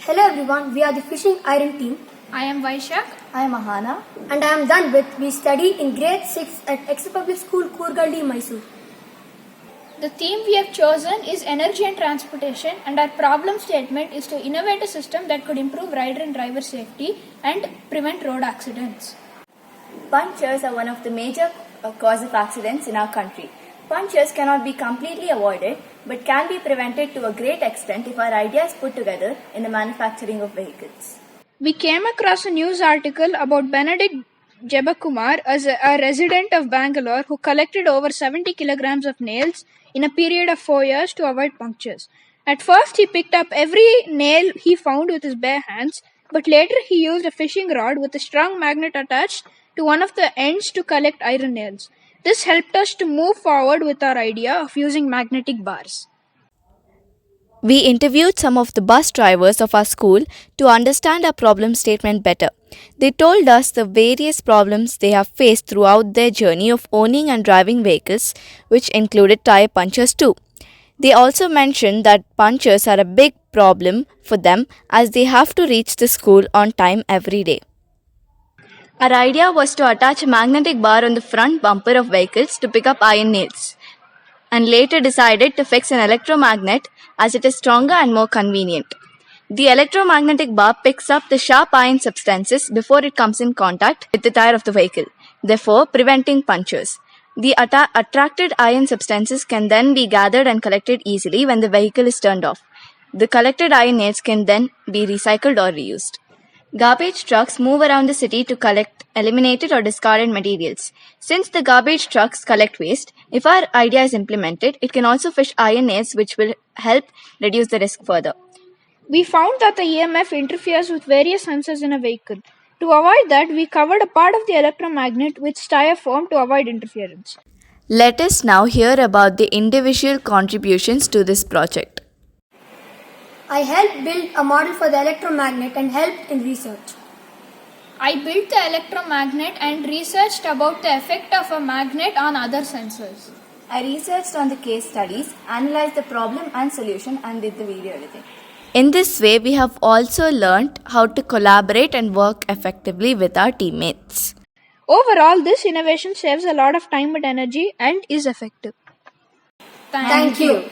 Hello everyone, we are the fishing iron team. I am Vaishak. I am Aahana. And I am Dhanvith. We study in grade 6 at Ex Public School, Kooragalli, Mysore. The theme we have chosen is energy and transportation, and our problem statement is to innovate a system that could improve rider and driver safety and prevent road accidents. Punctures are one of the major cause of accidents in our country. Punctures cannot be completely avoided but can be prevented to a great extent if our ideas put together in the manufacturing of vehicles. We came across a news article about Benedict Jebakumar, as a resident of Bangalore, who collected over 70 kilograms of nails in a period of 4 years to avoid punctures. At first, he picked up every nail he found with his bare hands, but later he used a fishing rod with a strong magnet attached to one of the ends to collect iron nails. This helped us to move forward with our idea of using magnetic bars. We interviewed some of the bus drivers of our school to understand our problem statement better. They told us the various problems they have faced throughout their journey of owning and driving vehicles, which included tire punctures too. They also mentioned that punctures are a big problem for them as they have to reach the school on time every day. Our idea was to attach a magnetic bar on the front bumper of vehicles to pick up iron nails, and later decided to fix an electromagnet as it is stronger and more convenient. The electromagnetic bar picks up the sharp iron substances before it comes in contact with the tire of the vehicle, therefore preventing punctures. The attracted iron substances can then be gathered and collected easily when the vehicle is turned off. The collected iron nails can then be recycled or reused. Garbage trucks move around the city to collect eliminated or discarded materials. Since the garbage trucks collect waste, if our idea is implemented, it can also fish iron nails, which will help reduce the risk further. We found that the EMF interferes with various sensors in a vehicle. To avoid that, we covered a part of the electromagnet with styrofoam to avoid interference. Let us now hear about the individual contributions to this project. I helped build a model for the electromagnet and helped in research. I built the electromagnet and researched about the effect of a magnet on other sensors. I researched on the case studies, analyzed the problem and solution, and did the video editing. In this way, we have also learnt how to collaborate and work effectively with our teammates. Overall, this innovation saves a lot of time and energy and is effective. Thank you.